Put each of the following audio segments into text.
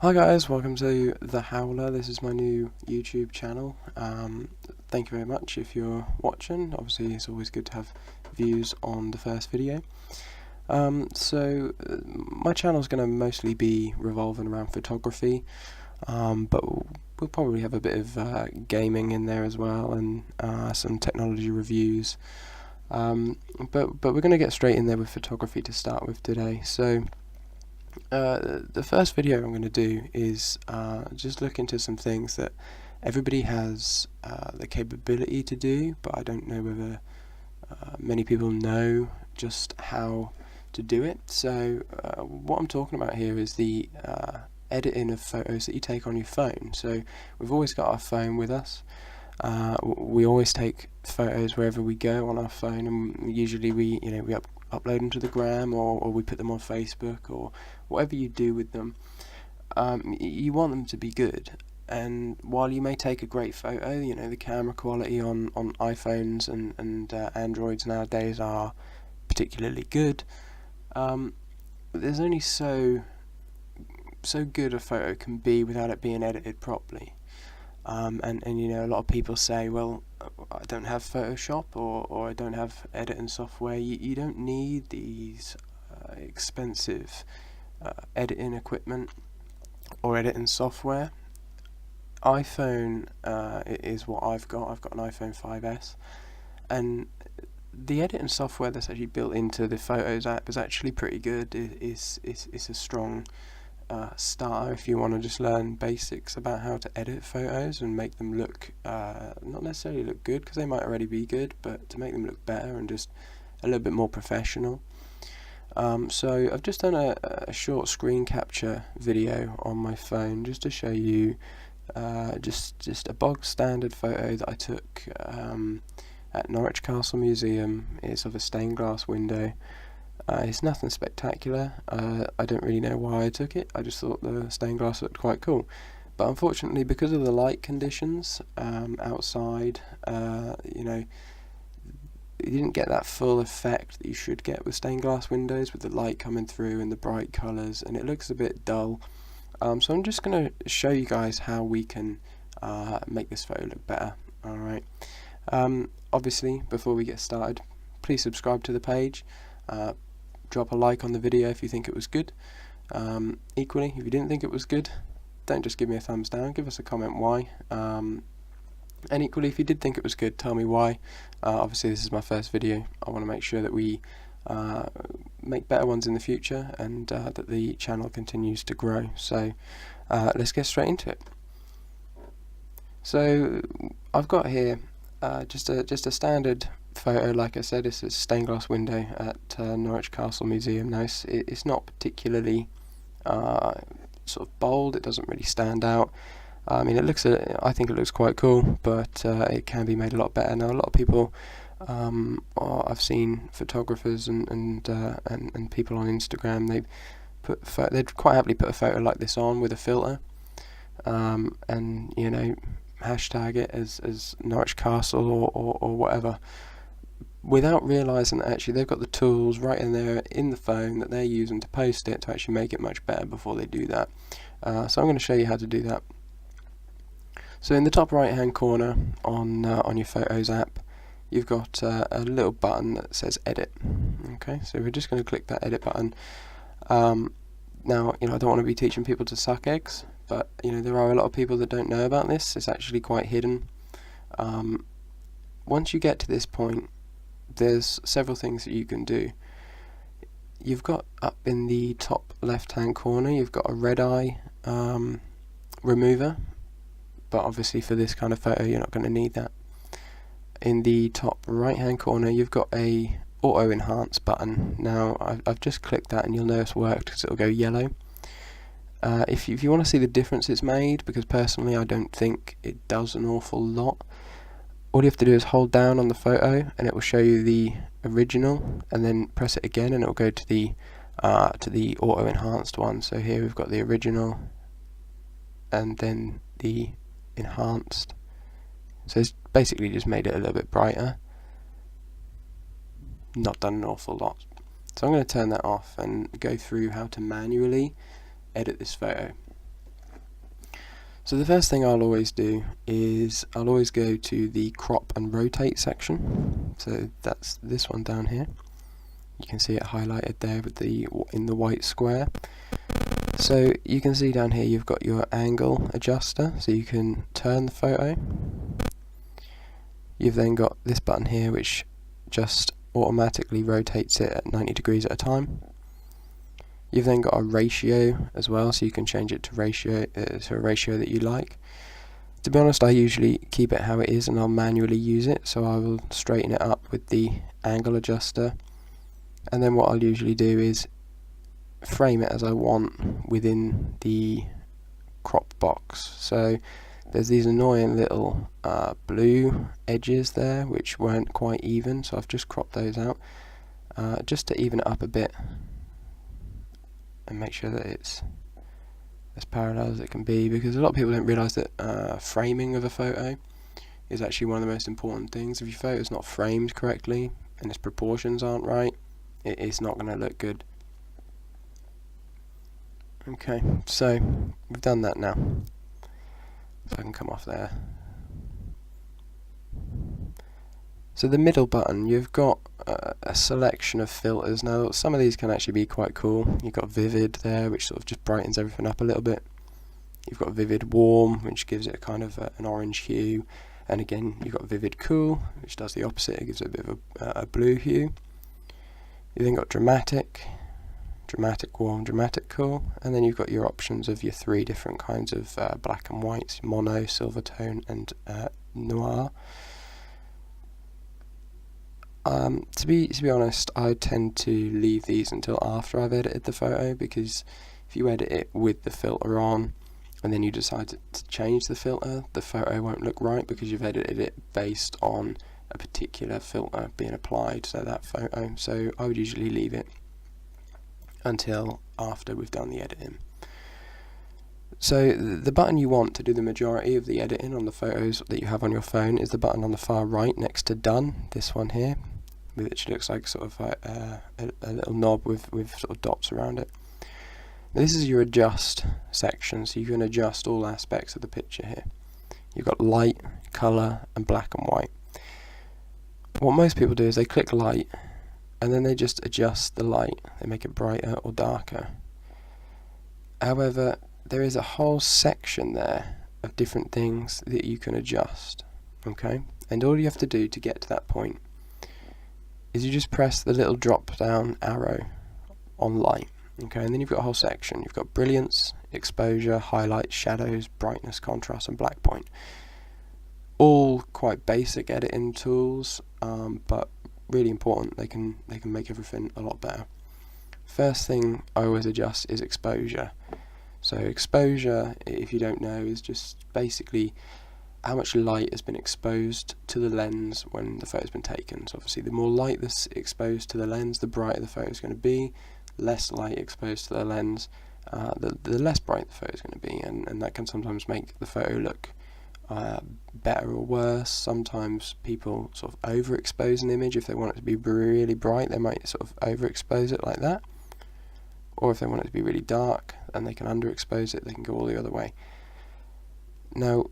Hi guys, welcome to The Howler. This is my new YouTube channel. Thank you very much if you're watching. Obviously it's always good to have views on the first video. My channel is going to mostly be revolving around photography, but we'll probably have a bit of gaming in there as well, and some technology reviews. But we're going to get straight in there with photography to start with today. The first video I'm going to do is just look into some things that everybody has the capability to do, but I don't know whether many people know just how to do it. So what I'm talking about here is the editing of photos that you take on your phone. So we've always got our phone with us. We always take photos wherever we go on our phone, and usually we upload them to the gram, or we put them on Facebook, or whatever you do with them. You want them to be good, and while you may take a great photo, the camera quality on iPhones and Androids nowadays are particularly good. There's only so good a photo can be without it being edited properly. And a lot of people say, well, I don't have Photoshop, or I don't have editing software. You don't need these expensive editing equipment or editing software. iPhone is what I've got. I've got an iPhone 5S, and the editing software that's actually built into the Photos app is actually pretty good. It's a strong starter if you want to just learn basics about how to edit photos and make them look not necessarily look good, because they might already be good, but to make them look better and just a little bit more professional. So I've just done a short screen capture video on my phone just to show you just a bog standard photo that I took at Norwich Castle Museum. It's of a stained glass window. It's nothing spectacular. I don't really know why I took it. I just thought the stained glass looked quite cool. But unfortunately, because of the light conditions outside, you didn't get that full effect that you should get with stained glass windows, with the light coming through and the bright colours, and it looks a bit dull. So I'm just going to show you guys how we can make this photo look better. Alright. Obviously, before we get started, please subscribe to the page. Drop a like on the video if you think it was good. Equally, if you didn't think it was good, don't just give me a thumbs down, give us a comment why. And equally, if you did think it was good, tell me why. Obviously this is my first video. I want to make sure that we make better ones in the future, and that the channel continues to grow. So let's get straight into it. So I've got here just a standard photo. Like I said, it's a stained glass window at Norwich Castle Museum. Now it's not particularly sort of bold. It doesn't really stand out. I mean, I think it looks quite cool, but it can be made a lot better. Now, a lot of people, I've seen photographers and people on Instagram, they'd quite happily put a photo like this on with a filter, and hashtag it as Norwich Castle or whatever, without realising that actually they've got the tools right in there in the phone that they're using to post it to actually make it much better before they do that. So I'm going to show you how to do that. So in the top right hand corner on your Photos app, you've got a little button that says edit. Okay, so we're just going to click that edit button. Now, I don't want to be teaching people to suck eggs, but there are a lot of people that don't know about this. It's actually quite hidden. Once you get to this point, there's several things that you can do. You've got up in the top left hand corner, you've got a red eye remover, but obviously for this kind of photo you're not going to need that. In the top right hand corner you've got a auto enhance button. Now I've just clicked that, and you'll know it's worked because it'll go yellow. If you want to see the difference it's made, because personally I don't think it does an awful lot, all you have to do is hold down on the photo and it will show you the original, and then press it again and it will go to the auto enhanced one. So here we've got the original and then the enhanced. So it's basically just made it a little bit brighter, not done an awful lot. So I'm going to turn that off and go through how to manually edit this photo. So the first thing I'll always do is I'll always go to the crop and rotate section. So that's this one down here. You can see it highlighted there with in the white square. So you can see down here you've got your angle adjuster, so you can turn the photo. You've then got this button here which just automatically rotates it at 90 degrees at a time. You've then got a ratio as well, so you can change it to a ratio that you like. To be honest, I usually keep it how it is and I'll manually use it, so I will straighten it up with the angle adjuster. And then what I'll usually do is frame it as I want within the crop box. So there's these annoying little blue edges there which weren't quite even, so I've just cropped those out just to even it up a bit and make sure that it's as parallel as it can be, because a lot of people don't realise that framing of a photo is actually one of the most important things. If your photo is not framed correctly and its proportions aren't right, it's not going to look good. Okay, so we've done that now. So I can come off there. So the middle button, you've got a selection of filters. Now some of these can actually be quite cool. You've got vivid there, which sort of just brightens everything up a little bit. You've got vivid warm, which gives it a kind of an orange hue. And again, you've got vivid cool, which does the opposite. It gives it a bit of a blue hue. You've then got dramatic, dramatic warm, dramatic cool. And then you've got your options of your three different kinds of black and whites: mono, silver tone, and noir. To be honest, I tend to leave these until after I've edited the photo, because if you edit it with the filter on and then you decide to change the photo won't look right, because you've edited it based on a particular filter being applied to that photo. So I would usually leave it until after we've done the editing. So the button you want to do the majority of the editing on the photos that you have on your phone is the button on the far right next to done, this one here, which looks like sort of a little knob with sort of dots around it. Now this is your adjust section, so you can adjust all aspects of the picture here. You've got light, colour and black and white. What most people do is they click light and then they just adjust the light. They make it brighter or darker. However, there is a whole section there of different things that you can adjust, okay? And all you have to do to get to that point is you just press the little drop down arrow on light, okay? And then you've got a whole section. You've got brilliance, exposure, highlights, shadows, brightness, contrast and black point. All quite basic editing tools, but really important. They can make everything a lot better. First thing I always adjust is exposure. So exposure, if you don't know, is just basically how much light has been exposed to the lens when the photo's been taken. So obviously the more light that's exposed to the lens, the brighter the photo is going to be. Less light exposed to the lens, the less bright the photo is going to be, and that can sometimes make the photo look better or worse. Sometimes people sort of overexpose an image. If they want it to be really bright, they might sort of overexpose it like that. Or if they want it to be really dark and they can underexpose it, they can go all the other way. Now,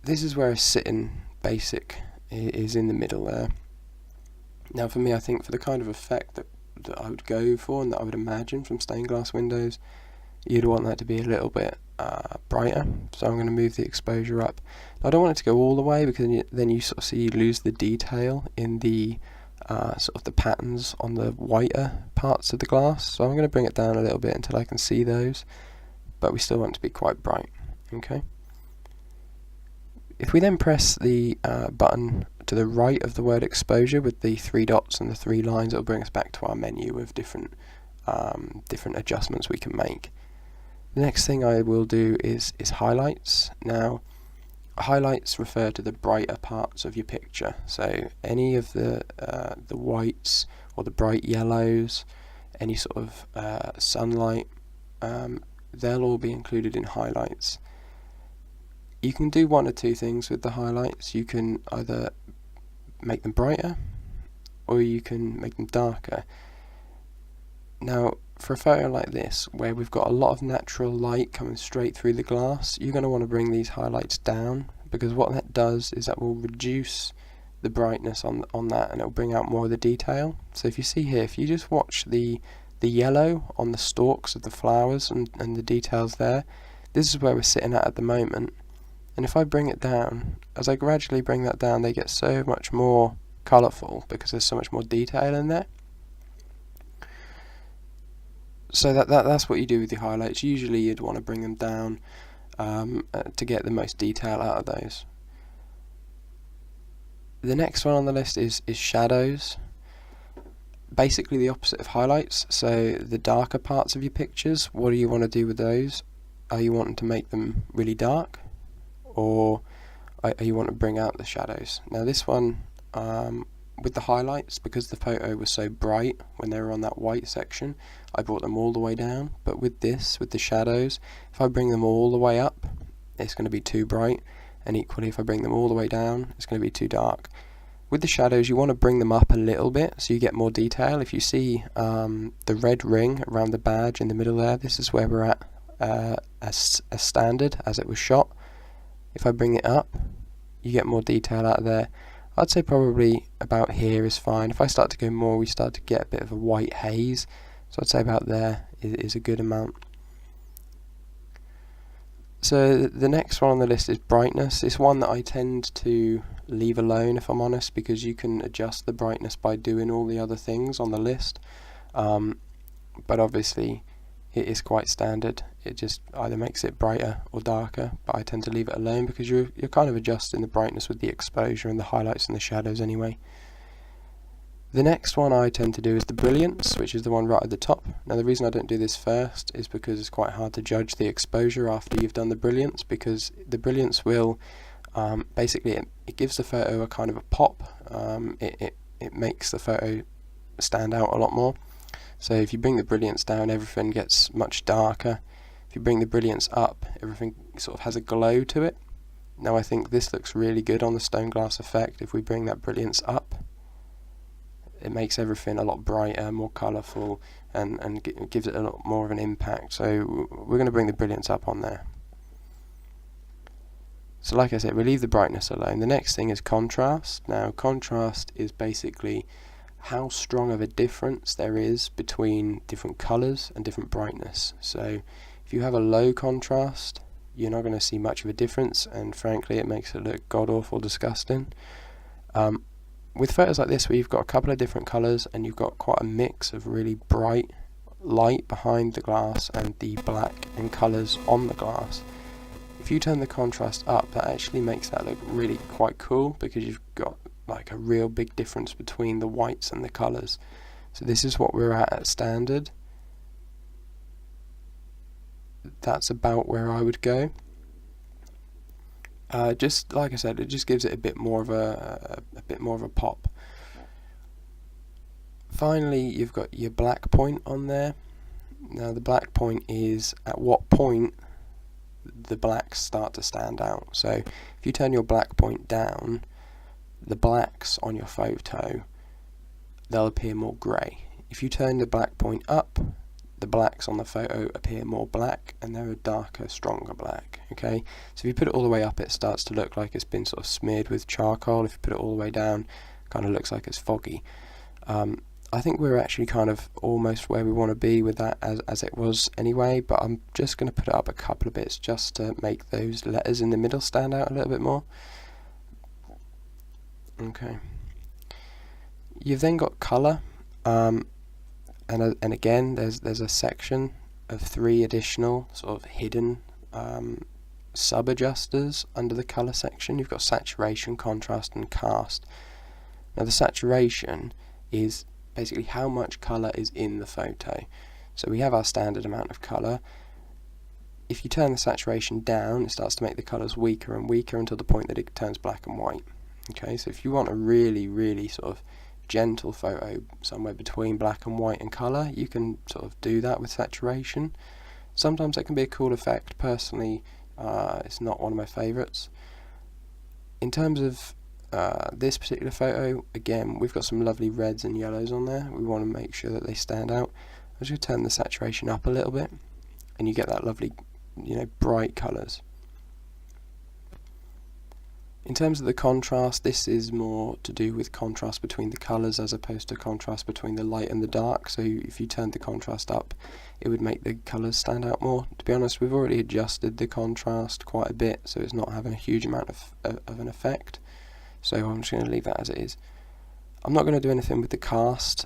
this is where a sitting basic is in the middle there. Now for me, I think for the kind of effect that I would go for and that I would imagine from stained glass windows, you'd want that to be a little bit brighter. So I'm going to move the exposure up. Now, I don't want it to go all the way, because then you sort of see you lose the detail in the sort of the patterns on the whiter parts of the glass. So I'm going to bring it down a little bit until I can see those, but we still want it to be quite bright. Okay. If we then press the button to the right of the word exposure with the three dots and the three lines, it'll bring us back to our menu with different adjustments we can make. The next thing I will do is highlights. Now, highlights refer to the brighter parts of your picture. So any of the whites or the bright yellows, any sort of sunlight, they'll all be included in highlights. You can do one or two things with the highlights. You can either make them brighter or you can make them darker. Now, for a photo like this, where we've got a lot of natural light coming straight through the glass, you're going to want to bring these highlights down, because what that does is that will reduce the brightness on that, and it will bring out more of the detail. So if you see here, if you just watch the yellow on the stalks of the flowers and the details there, this is where we're sitting at the moment. And if I bring it down, as I gradually bring that down, they get so much more colourful because there's so much more detail in there. So that's what you do with your highlights. Usually you'd want to bring them down to get the most detail out of those. The next one on the list is shadows. Basically the opposite of highlights. So the darker parts of your pictures, what do you want to do with those? Are you wanting to make them really dark, or are you want to bring out the shadows? Now this one, with the highlights, because the photo was so bright when they were on that white section, I brought them all the way down. But with this, with the shadows, if I bring them all the way up, it's going to be too bright, and equally if I bring them all the way down, it's going to be too dark. With the shadows, you want to bring them up a little bit so you get more detail. If you see the red ring around the badge in the middle there, this is where we're at as standard as it was shot. If I bring it up, you get more detail out of there. I'd say probably about here is fine. If I start to go more, we start to get a bit of a white haze, so I'd say about there is a good amount. So the next one on the list is brightness. It's one that I tend to leave alone, if I'm honest, because you can adjust the brightness by doing all the other things on the list, but obviously it is quite standard. It just either makes it brighter or darker, but I tend to leave it alone because you're kind of adjusting the brightness with the exposure and the highlights and the shadows anyway. The next one I tend to do is the brilliance, which is the one right at the top. Now the reason I don't do this first is because it's quite hard to judge the exposure after you've done the brilliance, because the brilliance will basically it gives the photo a kind of a pop. It makes the photo stand out a lot more. So if you bring the brilliance down, everything gets much darker. If you bring the brilliance up, everything sort of has a glow to it. Now I think this looks really good on the stone glass effect. If we bring that brilliance up, it makes everything a lot brighter, more colourful, and gives it a lot more of an impact. So we're going to bring the brilliance up on there. So like I said, we leave the brightness alone. The next thing is contrast. Now contrast is basically how strong of a difference there is between different colours and different brightness. So if you have a low contrast, you're not going to see much of a difference, and frankly it makes it look god awful disgusting. With photos like this where you've got a couple of different colours and you've got quite a mix of really bright light behind the glass and the black and colours on the glass, if you turn the contrast up, that actually makes that look really quite cool, because you've got like a real big difference between the whites and the colours. So this is what we're at standard. That's about where I would go. Just like I said, it just gives it a bit more of a pop. Finally, you've got your black point on there. Now the black point is at what point the blacks start to stand out. So if you turn your black point down, the blacks on your photo, they'll appear more grey. If you turn the black point up, the blacks on the photo appear more black, and they're a darker, stronger black. Okay, so if you put it all the way up, it starts to look like it's been sort of smeared with charcoal. If you put it all the way down, it kind of looks like it's foggy. I think we're actually kind of almost where we want to be with that as it was anyway, but I'm just going to put it up a couple of bits just to make those letters in the middle stand out a little bit more. Okay. You've then got colour, and again there's a section of 3 additional sort of hidden sub-adjusters under the colour section. You've got saturation, contrast and cast. Now the saturation is basically how much colour is in the photo. So we have our standard amount of colour. If you turn the saturation down, it starts to make the colours weaker and weaker until the point that it turns black and white. Okay, so if you want a really sort of gentle photo somewhere between black and white and colour, you can sort of do that with saturation. Sometimes that can be a cool effect. Personally, it's not one of my favourites. In terms of this particular photo, again, we've got some lovely reds and yellows on there. We want to make sure that they stand out. just going to turn the saturation up a little bit, and you get that lovely, bright colours. In terms of the contrast, this is more to do with contrast between the colours as opposed to contrast between the light and the dark. So if you turned the contrast up, it would make the colours stand out more. To be honest, we've already adjusted the contrast quite a bit, so it's not having a huge amount of an effect. So I'm just going to leave that as it is. I'm not going to do anything with the cast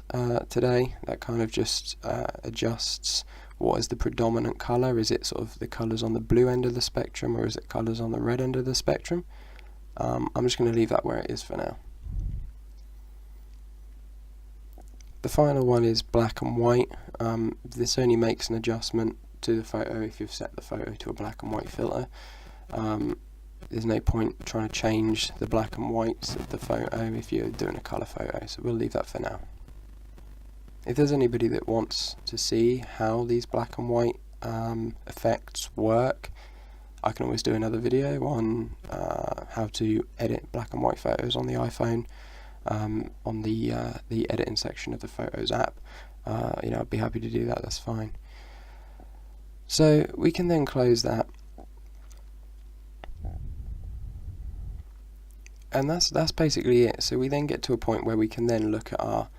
today. That kind of just adjusts what is the predominant colour. Is it sort of the colours on the blue end of the spectrum, or is it colours on the red end of the spectrum? I'm just going to leave that where it is for now. The final one is black and white. This only makes an adjustment to the photo if you've set the photo to a black and white filter. There's no point trying to change the black and whites of the photo if you're doing a colour photo, so we'll leave that for now. If there's anybody that wants to see how these black and white effects work, I can always do another video on how to edit black and white photos on the iPhone, on the editing section of the Photos app. I'd be happy to do that, that's fine. So we can then close that. And that's basically it. So we then get to a point where we can then look at our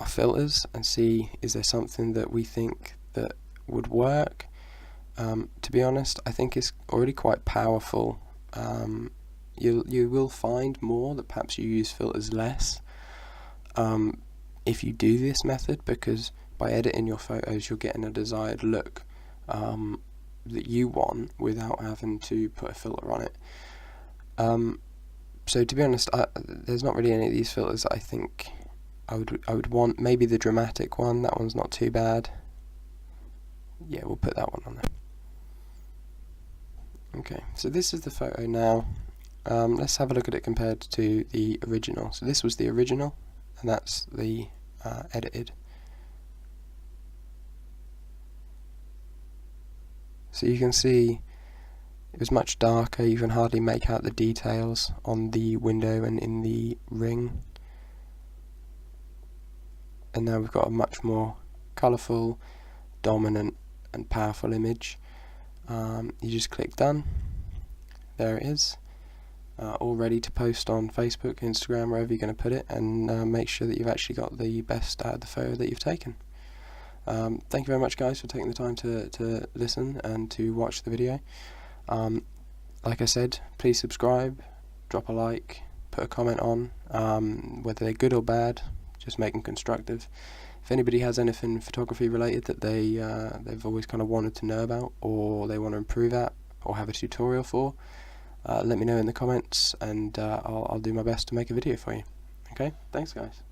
filters and see, is there something that we think that would work. To be honest, I think it's already quite powerful. You will find more that perhaps you use filters less if you do this method, because by editing your photos you're getting a desired look that you want without having to put a filter on it. So to be honest, there's not really any of these filters that I think I would want. Maybe the dramatic one, that one's not too bad. Yeah, we'll put that one on there. Okay, so this is the photo now. Let's have a look at it compared to the original. So this was the original, and that's the edited. So you can see it was much darker. You can hardly make out the details on the window and in the ring. And now we've got a much more colourful, dominant and powerful image. You just click done. There it is. All ready to post on Facebook, Instagram, wherever you're going to put it, and make sure that you've actually got the best out of the photo that you've taken. Thank you very much, guys, for taking the time to listen and to watch the video. Like I said, please subscribe, drop a like, put a comment on, whether they're good or bad, just make them constructive. If anybody has anything photography related that they've always kind of wanted to know about, or they want to improve at, or have a tutorial for, let me know in the comments, and I'll do my best to make a video for you. Okay, thanks guys.